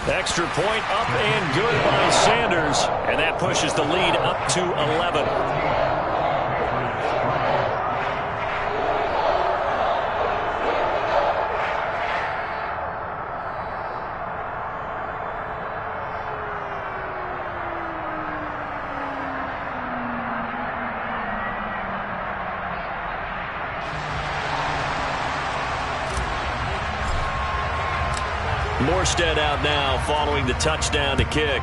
Extra point up and good by Sanders. And that pushes the lead up to 11. Morstead out now following the touchdown to kick.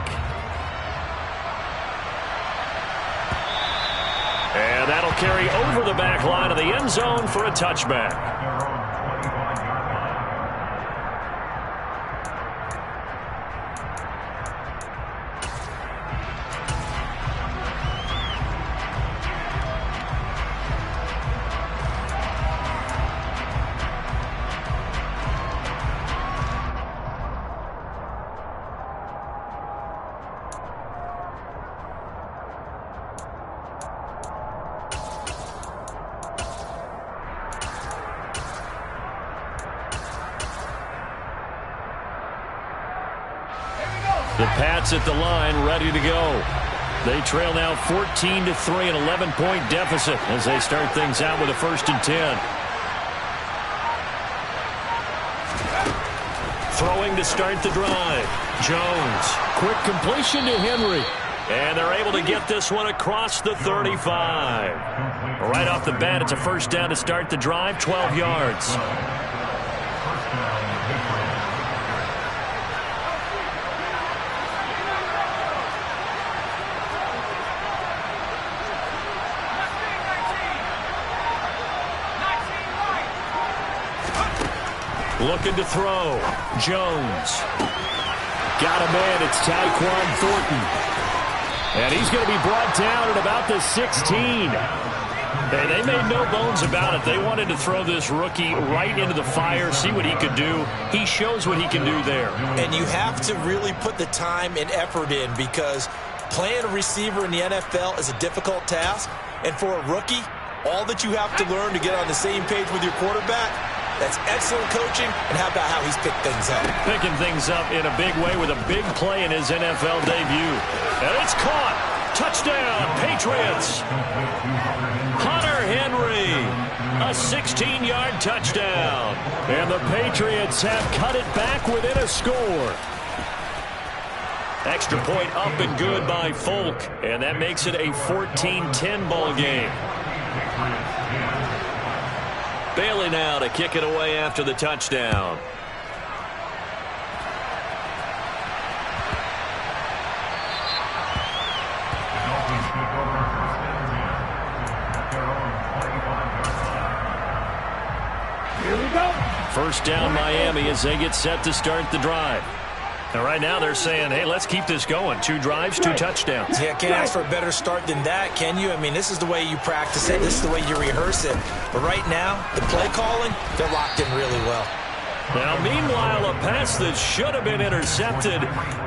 And that'll carry over the back line of the end zone for a touchback. The Pats at the line, ready to go. They trail now 14-3, an 11-point deficit as they start things out with a 1st and 10. Throwing to start the drive. Jones, quick completion to Henry. And they're able to get this one across the 35. Right off the bat, it's a 1st down to start the drive, 12 yards. Looking to throw. Jones. Got a man. It's Tyquan Thornton. And he's going to be brought down at about the 16. And they made no bones about it. They wanted to throw this rookie right into the fire, see what he could do. He shows what he can do there. And you have to really put the time and effort in because playing a receiver in the NFL is a difficult task. And for a rookie, all that you have to learn to get on the same page with your quarterback, that's excellent coaching, and how about how he's picked things up? Picking things up in a big way with a big play in his NFL debut. And it's caught. Touchdown, Patriots. Hunter Henry, a 16-yard touchdown. And the Patriots have cut it back within a score. Extra point up and good by Folk. And that makes it a 14-10 ball game. Bailey now to kick it away after the touchdown. Here we go. 1st down Miami as they get set to start the drive. And right now they're saying, hey, let's keep this going. 2 drives, 2 touchdowns. Yeah, can't ask for a better start than that, can you? I mean, this is the way you practice it. This is the way you rehearse it. But right now, the play calling, they're locked in really well. Now, meanwhile, a pass that should have been intercepted,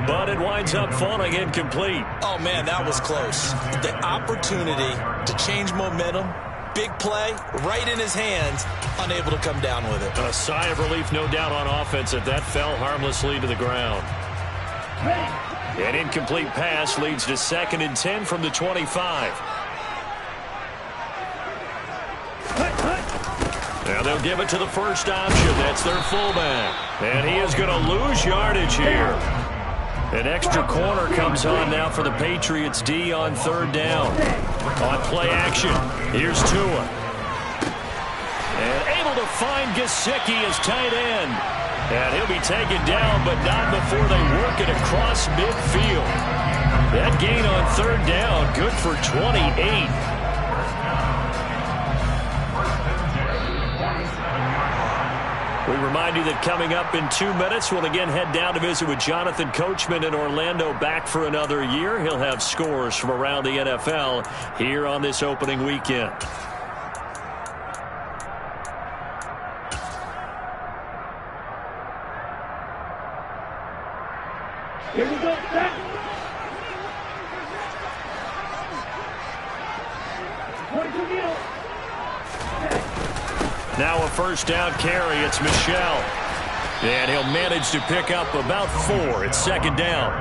but it winds up falling incomplete. Oh, man, that was close. The opportunity to change momentum, big play, right in his hands, unable to come down with it. A sigh of relief, no doubt, on offense that fell harmlessly to the ground. An incomplete pass leads to 2nd and 10 from the 25. Now they'll give it to the first option. That's their fullback. And he is going to lose yardage here. An extra corner comes on now for the Patriots D on 3rd down. On play action, here's Tua. And able to find Gesicki as tight end. And he'll be taken down, but not before they work it across midfield. That gain on 3rd down, good for 28. We remind you that coming up in 2 minutes, we'll again head down to visit with Jonathan Coachman in Orlando, back for another year. He'll have scores from around the NFL here on this opening weekend. Here we go. Back. Now a 1st down carry. It's Michel. And he'll manage to pick up about 4. It's second down.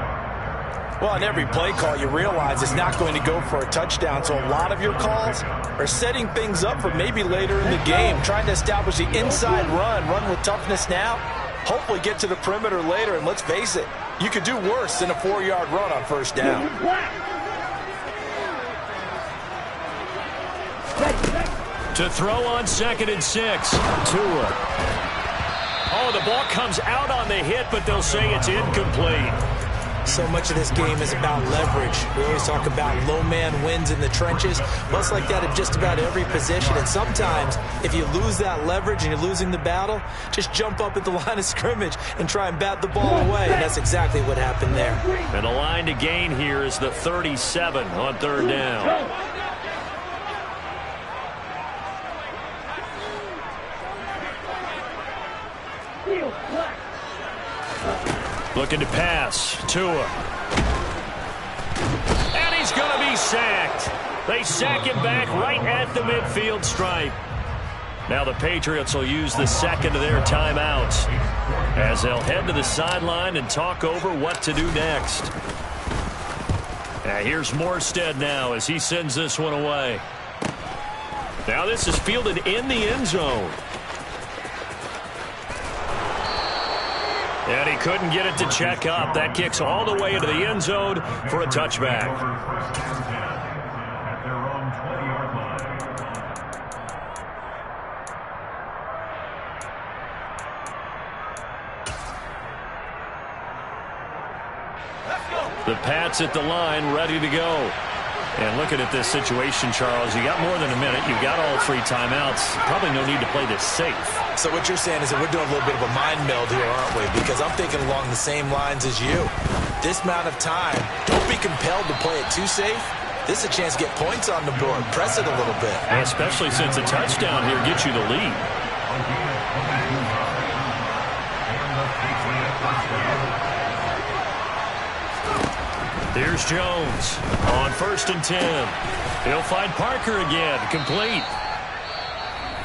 Well, on every play call, you realize it's not going to go for a touchdown, so a lot of your calls are setting things up for maybe later in the game, trying to establish the inside run with toughness now, hopefully get to the perimeter later, and let's face it, you could do worse than a 4-yard run on first down. To throw on 2nd and 6, Tua. Oh, the ball comes out on the hit, but they'll say it's incomplete. So much of this game is about leverage. We always talk about low man wins in the trenches. Well, it's like that at just about every position. And sometimes, if you lose that leverage and you're losing the battle, just jump up at the line of scrimmage and try and bat the ball away. And that's exactly what happened there. And the line to gain here is the 37 on 3rd down. Looking to pass. Tua. And he's going to be sacked. They sack him back right at the midfield stripe. Now the Patriots will use the second of their timeouts as they'll head to the sideline and talk over what to do next. Now here's Morstead now as he sends this one away. Now this is fielded in the end zone. And he couldn't get it to check up. That kicks all the way into the end zone for a touchback. The Pats at the line, ready to go. And looking at this situation, Charles, you got more than a minute. You've got all 3 timeouts. Probably no need to play this safe. So what you're saying is that we're doing a little bit of a mind meld here, aren't we? Because I'm thinking along the same lines as you. This amount of time, don't be compelled to play it too safe. This is a chance to get points on the board. Press it a little bit. And especially since a touchdown here gets you the lead. Here's Jones on 1st and 10. He'll find Parker again, complete.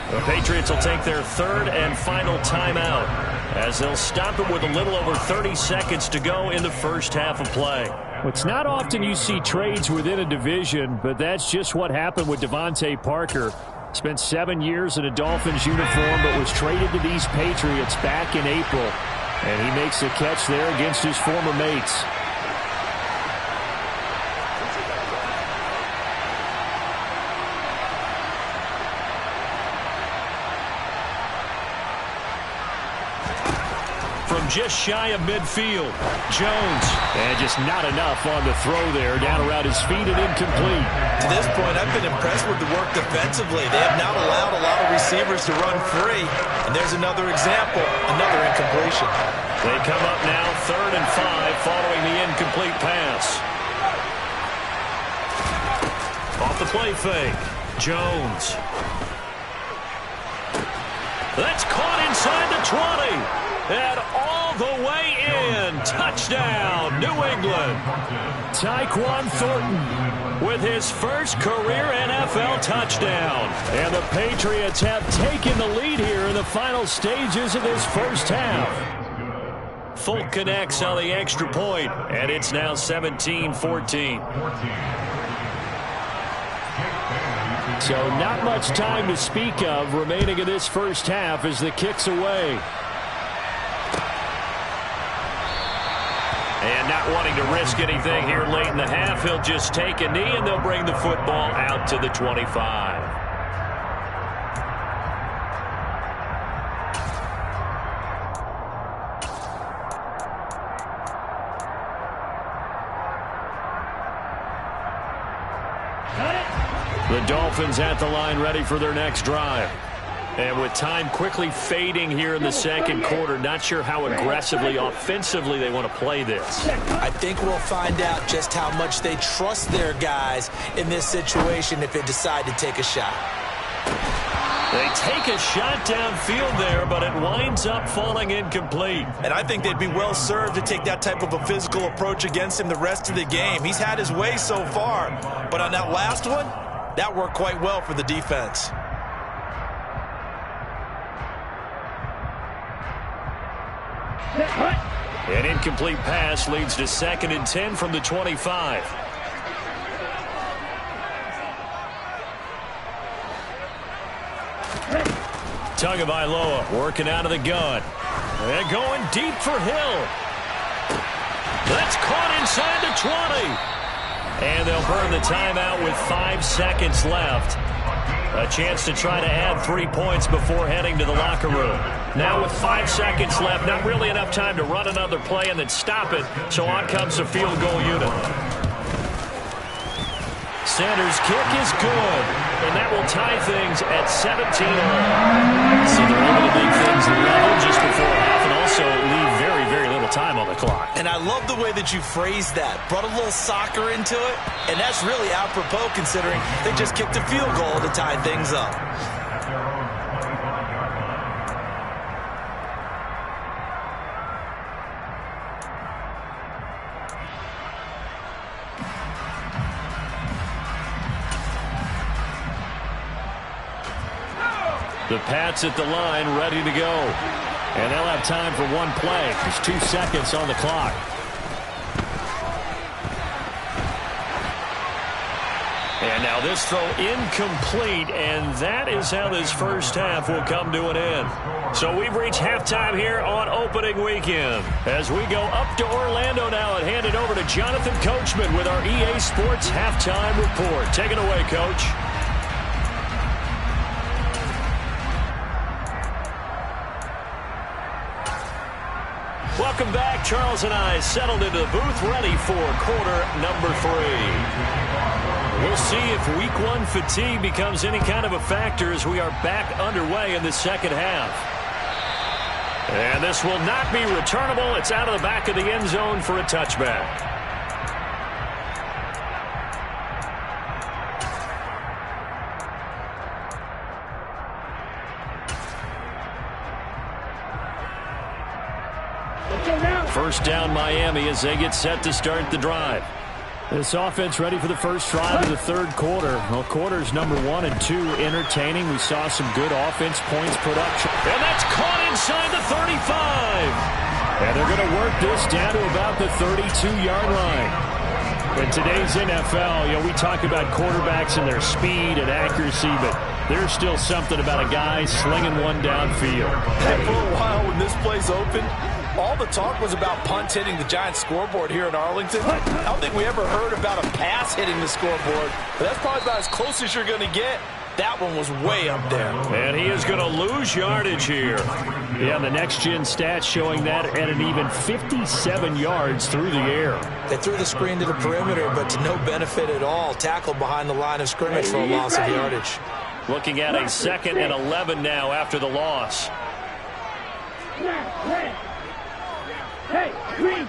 The Patriots will take their 3rd and final timeout as they'll stop it with a little over 30 seconds to go in the first half of play. Well, it's not often you see trades within a division, but that's just what happened with Devontae Parker. Spent 7 years in a Dolphins uniform, but was traded to these Patriots back in April. And he makes the catch there against his former mates. From just shy of midfield, Jones. And just not enough on the throw there. Down around his feet and incomplete. To this point, I've been impressed with the work defensively. They have not allowed a lot of receivers to run free. And there's another example, another incompletion. They come up now 3rd and 5 following the incomplete pass. Off the play fake, Jones. That's caught inside the 20. And all the way in. Touchdown, New England. Tyquan Thornton with his first career NFL touchdown. And the Patriots have taken the lead here in the final stages of this first half. Folk connects on the extra point, and it's now 17-14. So not much time to speak of remaining in this first half as the kick's away. And not wanting to risk anything here late in the half, he'll just take a knee and they'll bring the football out to the 25. The Dolphins at the line ready for their next drive. And with time quickly fading here in the second quarter, not sure how aggressively, offensively they want to play this. I think we'll find out just how much they trust their guys in this situation if they decide to take a shot. They take a shot downfield there, but it winds up falling incomplete. And I think they'd be well served to take that type of a physical approach against him the rest of the game. He's had his way so far, but on that last one, that worked quite well for the defense. An incomplete pass leads to 2nd and 10 from the 25. Tagovailoa working out of the gun. They're going deep for Hill. That's caught inside the 20. And they'll burn the timeout with 5 seconds left. A chance to try to add 3 points before heading to the locker room. Now with 5 seconds left, not really enough time to run another play and then stop it. So on comes the field goal unit. Sanders' kick is good, and that will tie things at 17-all. So they're able to make things level just before half and also leave very, very little time on the clock. And I love the way that you phrased that. Brought a little soccer into it, and that's really apropos considering they just kicked a field goal to tie things up. The Pats at the line, ready to go. And they'll have time for one play. There's 2 seconds on the clock. And now this throw incomplete, and that is how this first half will come to an end. So we've reached halftime here on opening weekend. As we go up to Orlando now and hand it over to Jonathan Coachman with our EA Sports Halftime Report. Take it away, Coach. Welcome back. Charles and I settled into the booth, ready for quarter number 3. We'll see if week 1 fatigue becomes any kind of a factor as we are back underway in the second half. And this will not be returnable. It's out of the back of the end zone for a touchback. First down Miami as they get set to start the drive. This offense ready for the first drive of the third quarter. Well, quarters number 1 and 2 entertaining. We saw some good offense points production. And that's caught inside the 35. And they're going to work this down to about the 32-yard line. In today's NFL, we talk about quarterbacks and their speed and accuracy, but there's still something about a guy slinging one downfield. And for a while when this play's open, all the talk was about punts hitting the Giants scoreboard here in Arlington. I don't think we ever heard about a pass hitting the scoreboard, but that's probably about as close as you're going to get. That one was way up there. And he is going to lose yardage here. Yeah, the next-gen stats showing that at an even 57 yards through the air. They threw the screen to the perimeter, but to no benefit at all. Tackled behind the line of scrimmage for a loss of yardage. Looking at a 2nd and 11 now after the loss. Hey, green.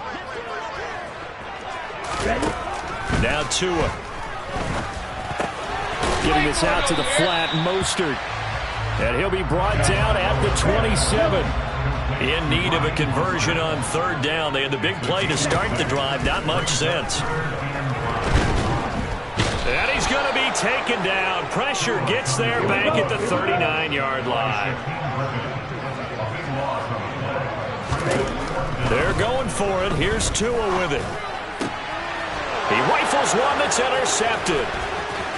Ready? Now Tua. Getting this out to the flat, Mostert. And he'll be brought down at the 27. In need of a conversion on 3rd down. They had the big play to start the drive. Not much sense. And he's going to be taken down. Pressure gets there back at the 39-yard line. They're going for it. Here's Tua with it. He rifles one that's intercepted.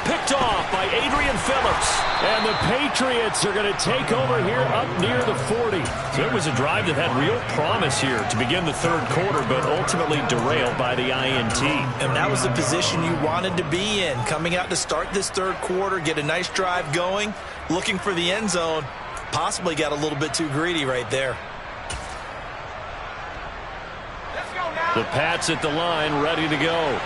Picked off by Adrian Phillips. And the Patriots are going to take over here up near the 40. So it was a drive that had real promise here to begin the third quarter, but ultimately derailed by the INT. And that was the position you wanted to be in. Coming out to start this third quarter, get a nice drive going, looking for the end zone. Possibly got a little bit too greedy right there. The Pats at the line, ready to go.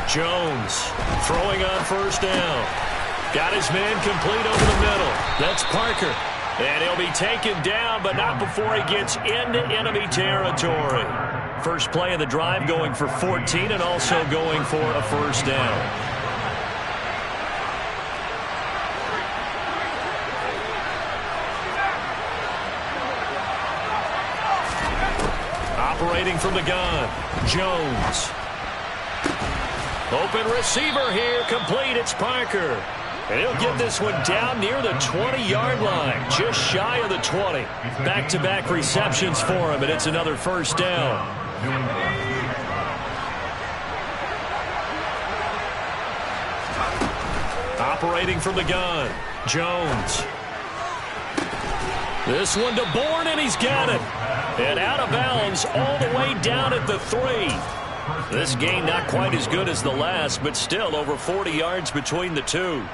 Jones throwing on first down. Got his man complete over the middle. That's Parker. And he'll be taken down, but not before he gets into enemy territory. First play of the drive going for 14 and also going for a first down. Operating from the gun, Jones. Open receiver here, complete, it's Parker. And he'll get this one down near the 20-yard line, just shy of the 20. Back-to-back receptions for him, and it's another first down. Operating from the gun, Jones. This one to Bourne, and he's got it. And out of bounds all the way down at the 3. This game not quite as good as the last, but still over 40 yards between the two.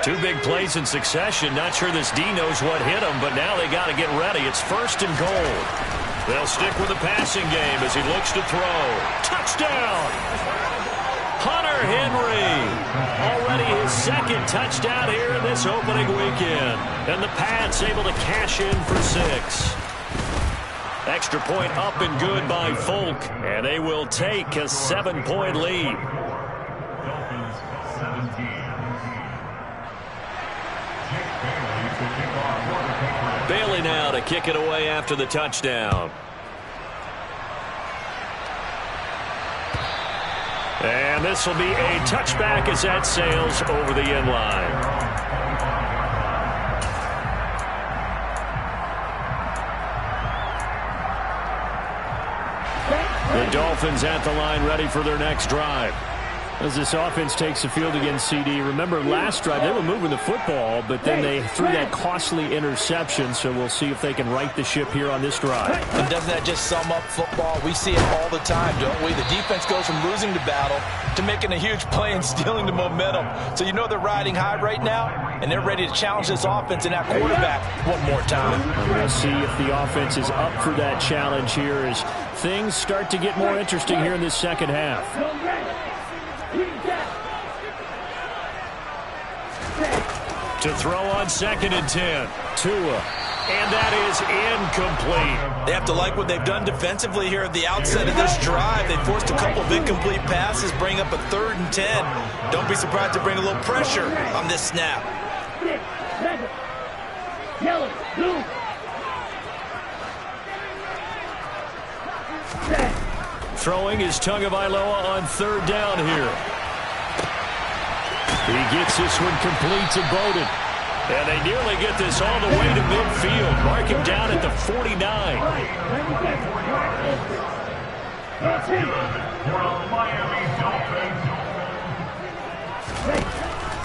Two big plays in succession. Not sure this D knows what hit him, but now they got to get ready. It's first and goal. They'll stick with the passing game as he looks to throw. Touchdown! Hunter Henry. Already his second touchdown here in this opening weekend. And the Pats able to cash in for 6. Extra point up and good by Folk. And they will take a 7-point lead. Bailey now to kick it away after the touchdown. And this will be a touchback as that sails over the end line. The Dolphins at the line ready for their next drive. As this offense takes the field against CD, remember last drive they were moving the football, but then they threw that costly interception, so we'll see if they can right the ship here on this drive. And doesn't that just sum up football? We see it all the time, don't we? The defense goes from losing the battle to making a huge play and stealing the momentum. So you know they're riding high right now, and they're ready to challenge this offense and that quarterback one more time. And we'll see if the offense is up for that challenge here as things start to get more interesting here in this second half. To throw on 2nd and 10. Tua. And that is incomplete. They have to like what they've done defensively here at the outset of this drive. They forced a couple of incomplete passes, bring up a 3rd and 10. Don't be surprised to bring a little pressure on this snap. Yellow, blue. Throwing is Tagovailoa on 3rd down here. He gets this one complete to Bowden. And they nearly get this all the way to midfield. Mark him down at the 49.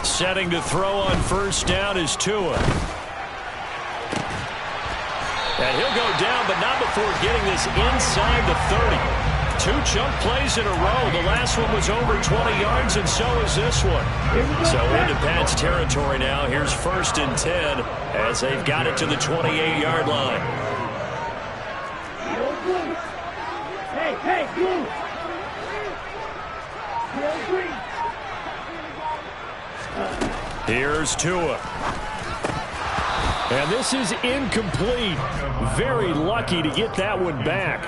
Setting to throw on 1st down is Tua. And he'll go down, but not before getting this inside the 30. 2 chunk plays in a row. The last one was over 20 yards, and so is this one. So into Pats territory now. Here's 1st and 10 as they've got it to the 28-yard line. Hey, blue. Here's Tua. And this is incomplete. Very lucky to get that one back.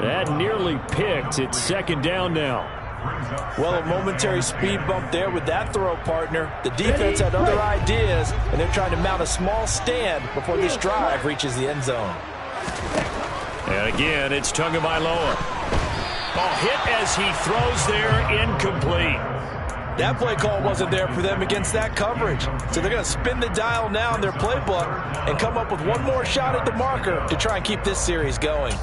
That nearly picked. It's 2nd down now. Well, a momentary speed bump there with that throw, partner. The defense had other ideas, and they're trying to mount a small stand before this drive reaches the end zone. And again, it's Tagovailoa. Oh, hit as he throws there, incomplete. That play call wasn't there for them against that coverage. So they're going to spin the dial now in their playbook and come up with one more shot at the marker to try and keep this series going.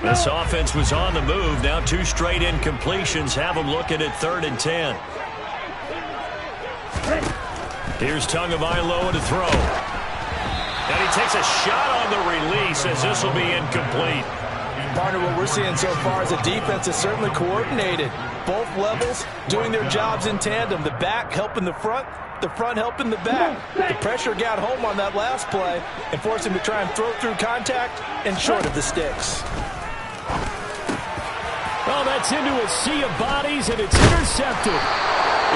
This offense was on the move. Now 2 straight incompletions have them looking at 3rd and 10. Here's Tagovailoa to throw. And he takes a shot on the release as this will be incomplete. Partner, what we're seeing so far is the defense is certainly coordinated. Both levels doing their jobs in tandem. The back helping the front helping the back. The pressure got home on that last play and forced him to try and throw through contact and short of the sticks. Oh, that's into a sea of bodies, and it's intercepted.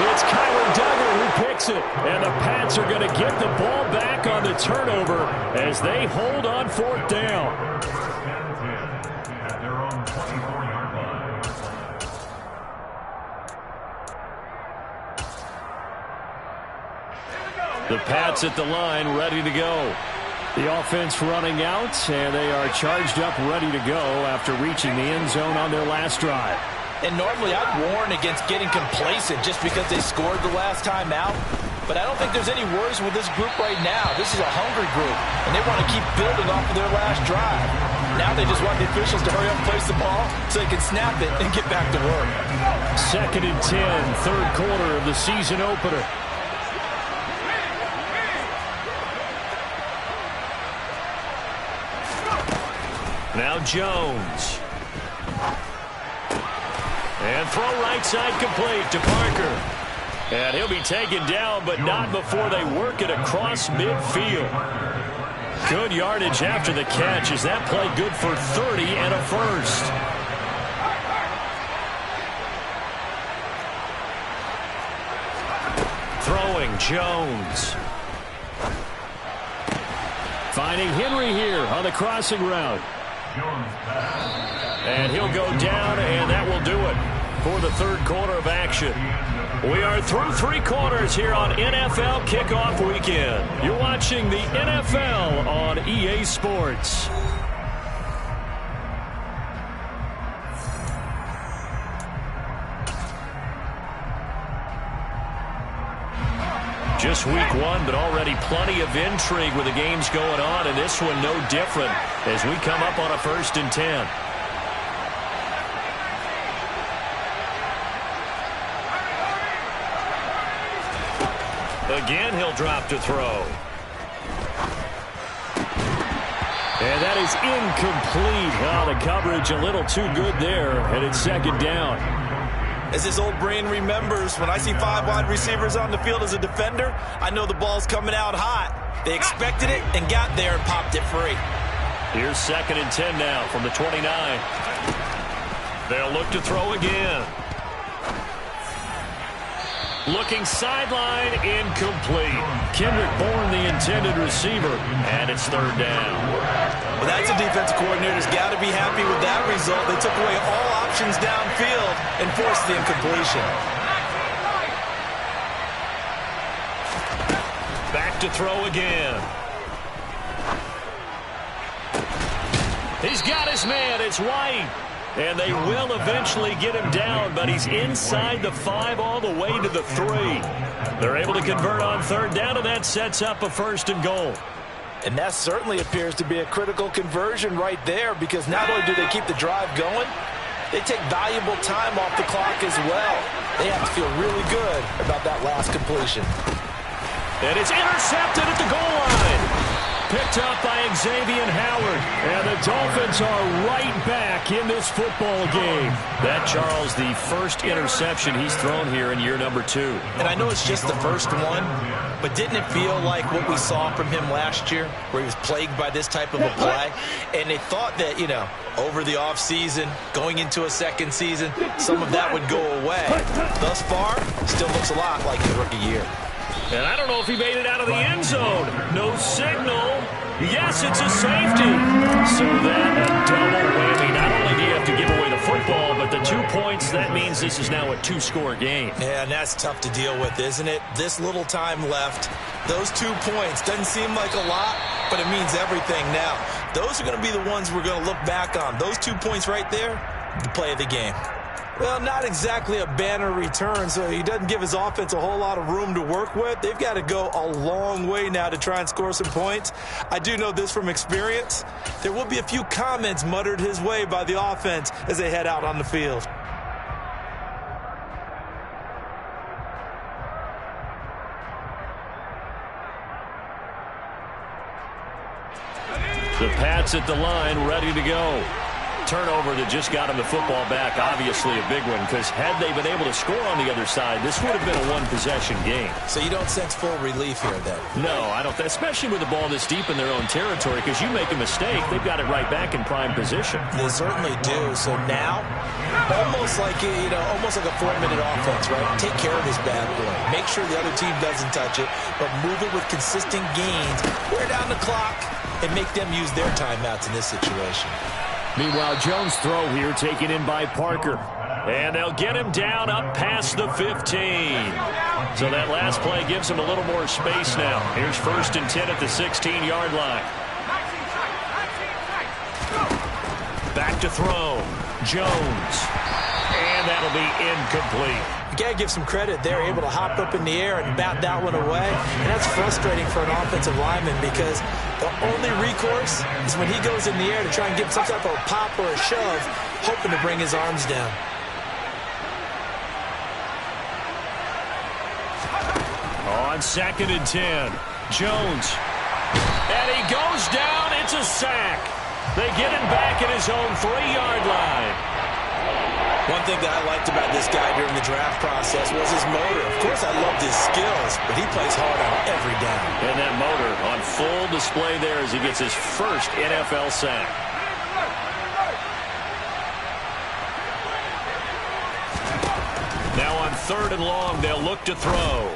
It's Kyler Duggar who picks it, and the Pats are going to get the ball back on the turnover as they hold on 4th down. The Pats at the line, ready to go. The offense running out, and they are charged up, ready to go after reaching the end zone on their last drive. And normally I'd warn against getting complacent just because they scored the last time out. But I don't think there's any worries with this group right now. This is a hungry group, and they want to keep building off of their last drive. Now they just want the officials to hurry up and place the ball so they can snap it and get back to work. 2nd and 10, third quarter of the season opener. Now Jones. And throw right side complete to Parker. And he'll be taken down, but not before they work it across midfield. Good yardage after the catch. Is that play good for 30 and a first? Throwing Jones. Finding Henry here on the crossing route. And he'll go down, and that will do it for the third quarter of action. We are through 3 quarters here on NFL Kickoff Weekend. You're watching the NFL on EA Sports. Just week 1, but already plenty of intrigue with the games going on, and this one no different as we come up on a 1st and 10. Again, he'll drop to throw. And that is incomplete. Oh, the coverage a little too good there, and it's 2nd down. As his old brain remembers, when I see 5 wide receivers on the field as a defender, I know the ball's coming out hot. They expected it and got there and popped it free. Here's 2nd and 10 now from the 29. They'll look to throw again. Looking sideline, incomplete. Kendrick Bourne, the intended receiver, and it's 3rd down. Well, that's a defensive coordinator's got to be happy with that result. They took away all options downfield and forced the incompletion. Back to throw again. He's got his man. It's White. And they will eventually get him down, but he's inside the 5 all the way to the 3. They're able to convert on 3rd down, and that sets up a 1st and goal. And that certainly appears to be a critical conversion right there, because not only do they keep the drive going, they take valuable time off the clock as well. They have to feel really good about that last completion. And it's intercepted at the goal line. Picked up by Xavier Howard. And the Dolphins are right back in this football game. That, Charles, the first interception he's thrown here in year number 2. And I know it's just the first one, but didn't it feel like what we saw from him last year, where he was plagued by this type of a play? And they thought that, you know, over the offseason, going into a 2nd season, some of that would go away. Thus far, still looks a lot like his rookie year. And I don't know if he made it out of the end zone. No signal. Yes, it's a safety. So that a double whammy. Not only do you have to give away the football, but the 2 points, that means this is now a 2-score game. Yeah, and that's tough to deal with, isn't it? This little time left. Those 2 points doesn't seem like a lot, but it means everything now. Those are going to be the ones we're going to look back on. Those 2 points right there, the play of the game. Well, not exactly a banner return, so he doesn't give his offense a whole lot of room to work with. They've got to go a long way now to try and score some points. I do know this from experience. There will be a few comments muttered his way by the offense as they head out on the field. The Pats at the line, ready to go. Turnover that just got him the football back, obviously a big one, because had they been able to score on the other side, this would have been a 1-possession game. So you don't sense full relief here then? No, I don't, especially with the ball this deep in their own territory, because you make a mistake, they've got it right back in prime position. They certainly do. So now, almost like almost like a 4-minute offense, right? Take care of this bad boy. Make sure the other team doesn't touch it, but move it with consistent gains. Wear down the clock and make them use their timeouts in this situation. Meanwhile, Jones' throw here taken in by Parker. And they'll get him down up past the 15. So that last play gives him a little more space now. Here's 1st and 10 at the 16-yard line. Back to throw. Jones. And that'll be incomplete. You got to give some credit. They're able to hop up in the air and bat that one away. And that's frustrating for an offensive lineman because the only recourse is when he goes in the air to try and get some type of a pop or a shove, hoping to bring his arms down. On 2nd and 10, Jones. And he goes down. It's a sack. They get him back at his own 3-yard line. One thing that I liked about this guy during the draft process was his motor. Of course, I loved his skills, but he plays hard on every down. And that motor on full display there as he gets his first NFL sack. Now on 3rd and long, they'll look to throw.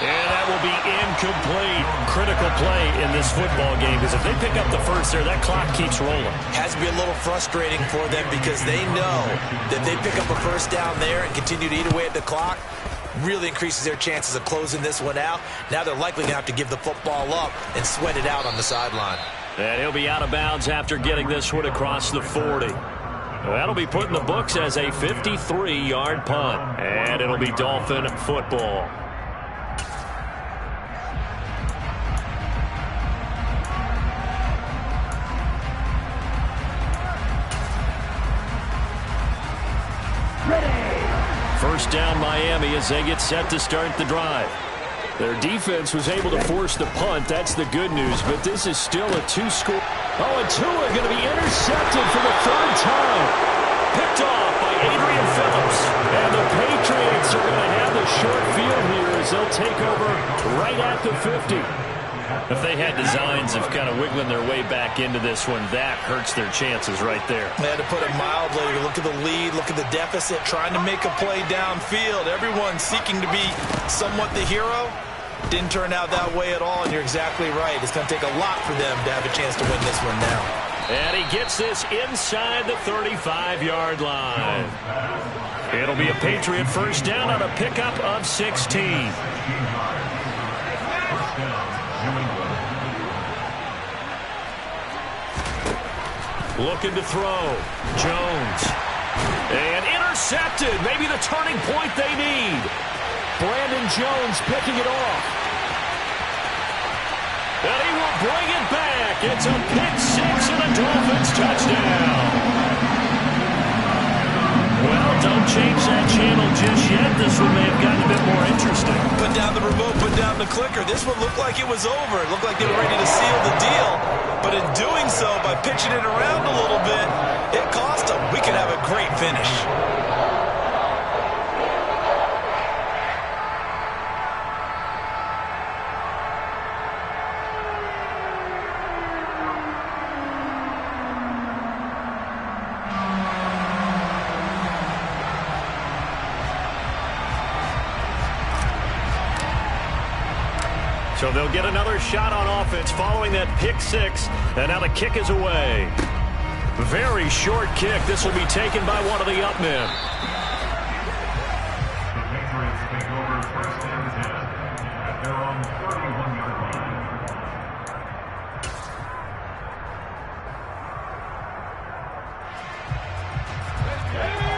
And that will be incomplete. Critical play in this football game because if they pick up the first there, that clock keeps rolling. Has to be a little frustrating for them because they know that they pick up a first down there and continue to eat away at the clock, really increases their chances of closing this one out. Now they're likely going to have to give the football up and sweat it out on the sideline. And he'll be out of bounds after getting this one across the 40. That'll be put in the books as a 53-yard punt. And it'll be Dolphin football. First down Miami as they get set to start the drive. Their defense was able to force the punt. That's the good news, but this is still a 2-score. Oh, and Tua going to be intercepted for the 3rd time. Picked off by Adrian Phillips. And the Patriots are going to have the short field here as they'll take over right at the 50. If they had designs of kind of wiggling their way back into this one, that hurts their chances right there. They had to put it mildly. Look at the lead, look at the deficit, trying to make a play downfield. Everyone seeking to be somewhat the hero. Didn't turn out that way at all, and you're exactly right. It's going to take a lot for them to have a chance to win this one now. And he gets this inside the 35-yard line. It'll be a Patriot first down on a pickup of 16. Looking to throw. Jones. And intercepted. Maybe the turning point they need. Brandon Jones picking it off. And he will bring it back. It's a pick-6 and a Dolphins touchdown. Well, don't change that channel just yet. This one may have gotten a bit more interesting. Put down the remote, put down the clicker. This one looked like it was over. It looked like they were ready to seal the deal. But in doing so, by pitching it around a little bit, it cost them. We could have a great finish. So they'll get another shot on offense following that pick-6, and now the kick is away. Very short kick. This will be taken by one of the up men. The Patriots take over 1st and 10 at their own 31-yard line.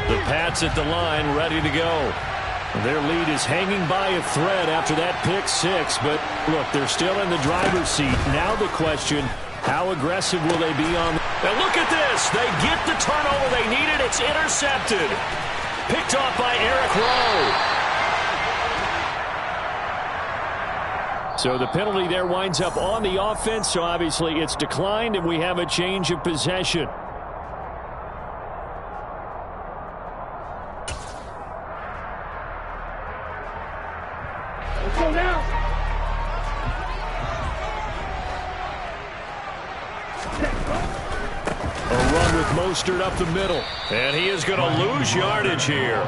The Pats at the line, ready to go. Their lead is hanging by a thread after that pick-6, but look, they're still in the driver's seat. Now the question, how aggressive will they be on? And look at this. They get the turnover they needed. It's intercepted. Picked off by Eric Rowe. So the penalty there winds up on the offense, so obviously it's declined, and we have a change of possession. Let's go now. A run with Mostert up the middle. And he is going to lose yardage here.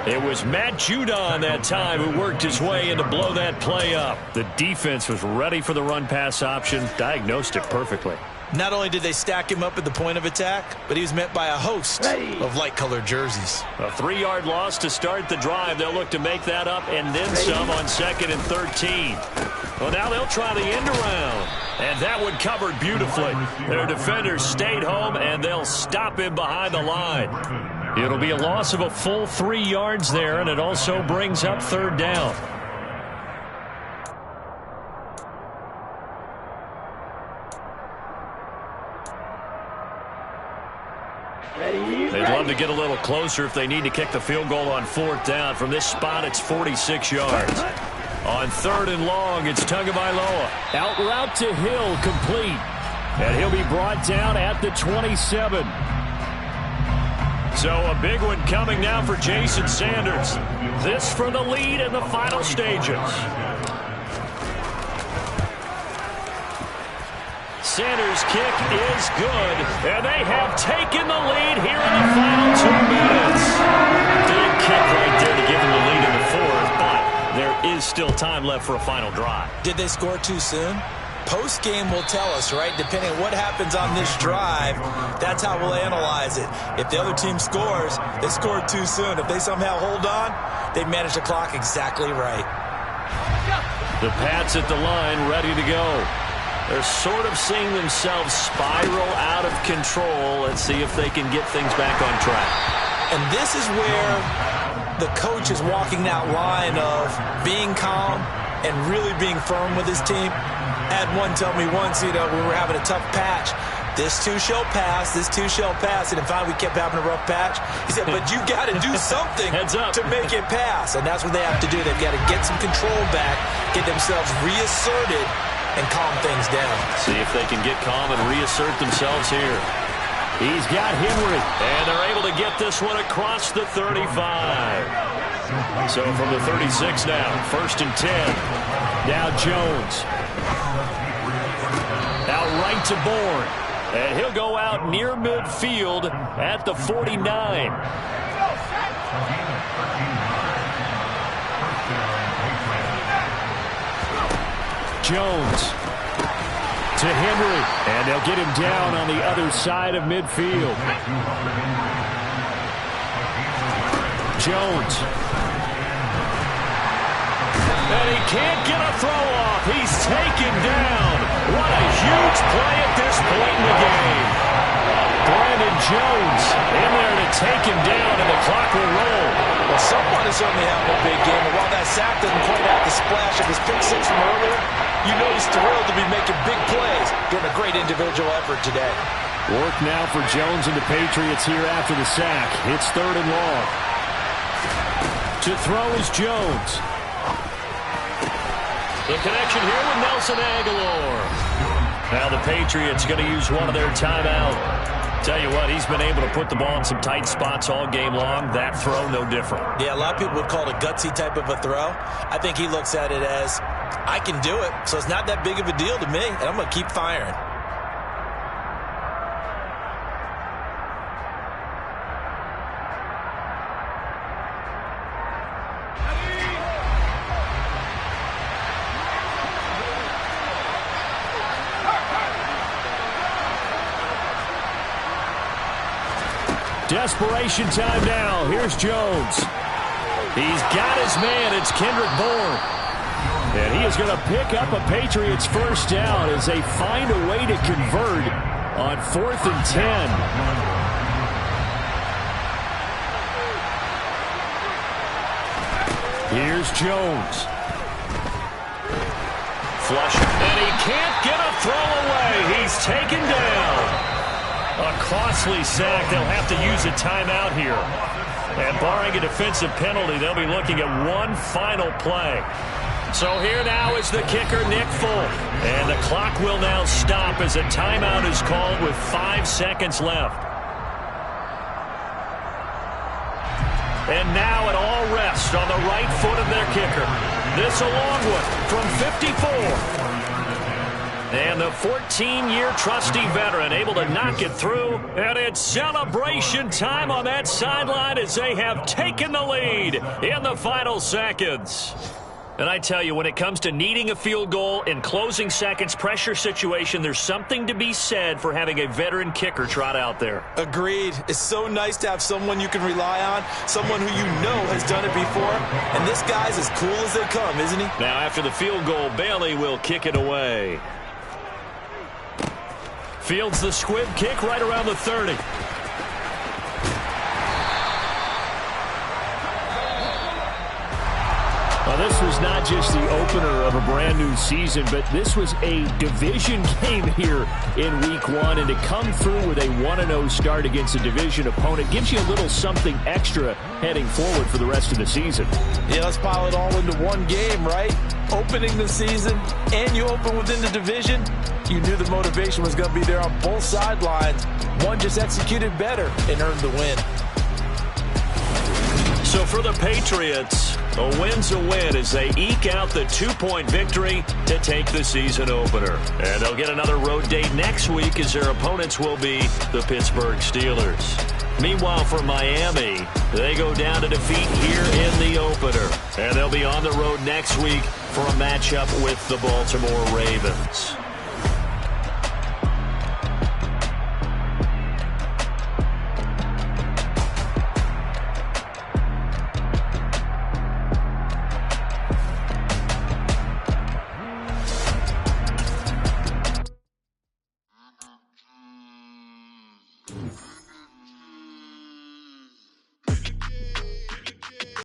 It was Matt Judon that time who worked his way in to blow that play up. The defense was ready for the run-pass option, diagnosed it perfectly. Not only did they stack him up at the point of attack, but he was met by a host of light-colored jerseys. A 3-yard loss to start the drive. They'll look to make that up and then some on 2nd and 13. Well, now they'll try the end around. And that one covered beautifully. Their defenders stayed home, and they'll stop him behind the line. It'll be a loss of a full 3 yards there, and it also brings up 3rd down. They'd love to get a little closer if they need to kick the field goal on 4th down. From this spot, it's 46 yards. On 3rd and long, it's Tagovailoa. Out route to Hill, complete. And he'll be brought down at the 27. So a big one coming now for Jason Sanders. This for the lead in the final stages. Sanders' kick is good, and they have taken the lead here in the final 2 minutes. Big kick right there to give them the lead in the 4th, but there is still time left for a final drive. Did they score too soon? Post-game will tell us, right? Depending on what happens on this drive, that's how we'll analyze it. If the other team scores, they scored too soon. If they somehow hold on, they manage the clock exactly right. The Pats at the line, ready to go. They're sort of seeing themselves spiral out of control. Let's see if they can get things back on track. And this is where the coach is walking that line of being calm and really being firm with his team. I had one tell me once, we were having a tough patch. This too shall pass, this too shall pass. And finally we kept having a rough patch. He said, but you got to do something to make it pass. And that's what they have to do. They've got to get some control back, get themselves reasserted, and calm things down. See if they can get calm and reassert themselves here. He's got Henry, and they're able to get this one across the 35. So from the 36 now, 1st and 10. Now Jones. Out right to Bourne. And he'll go out near midfield at the 49. Jones to Henry, and they'll get him down on the other side of midfield. Jones. And he can't get a throw off. He's taken down. What a huge play at this point in the game. Brandon Jones in there to take him down, and the clock will roll. Well, someone is certainly having a big game, and while that sack doesn't point out the splash of his pick six from earlier, you know he's thrilled to be making big plays, doing a great individual effort today. Work now for Jones and the Patriots here after the sack. It's 3rd and long. To throw is Jones. The connection here with Nelson Aguilar. Now the Patriots going to use one of their timeout. Tell you what, he's been able to put the ball in some tight spots all game long. That throw, no different. Yeah, a lot of people would call it a gutsy type of a throw. I think he looks at it as, I can do it, so it's not that big of a deal to me, and I'm going to keep firing. Desperation time now. Here's Jones. He's got his man. It's Kendrick Bourne. And he is going to pick up a Patriots first down as they find a way to convert on 4th and 10. Here's Jones. Flush. And he can't get a throw away. He's taken down. A costly sack. They'll have to use a timeout here. And barring a defensive penalty, they'll be looking at one final play. So here now is the kicker, Nick Folk. And the clock will now stop as a timeout is called with 5 seconds left. And now it all rests on the right foot of their kicker. This a long one from 54. And the 14-year trusty veteran able to knock it through. And it's celebration time on that sideline as they have taken the lead in the final seconds. And I tell you, when it comes to needing a field goal in closing seconds, pressure situation, there's something to be said for having a veteran kicker trot out there. Agreed. It's so nice to have someone you can rely on, someone who you know has done it before. And this guy's as cool as they come, isn't he? Now, after the field goal, Bailey will kick it away. Fields the squib kick right around the 30. Well, this was not just the opener of a brand new season, but this was a division game here in Week 1. And to come through with a 1-0 start against a division opponent gives you a little something extra heading forward for the rest of the season. Yeah, let's pile it all into one game, right? Opening the season, and you open within the division. You knew the motivation was going to be there on both sidelines. One just executed better and earned the win. So for the Patriots, a win's a win as they eke out the 2-point victory to take the season opener. And they'll get another road date next week as their opponents will be the Pittsburgh Steelers. Meanwhile, for Miami, they go down to defeat here in the opener. And they'll be on the road next week for a matchup with the Baltimore Ravens. Mm-hmm.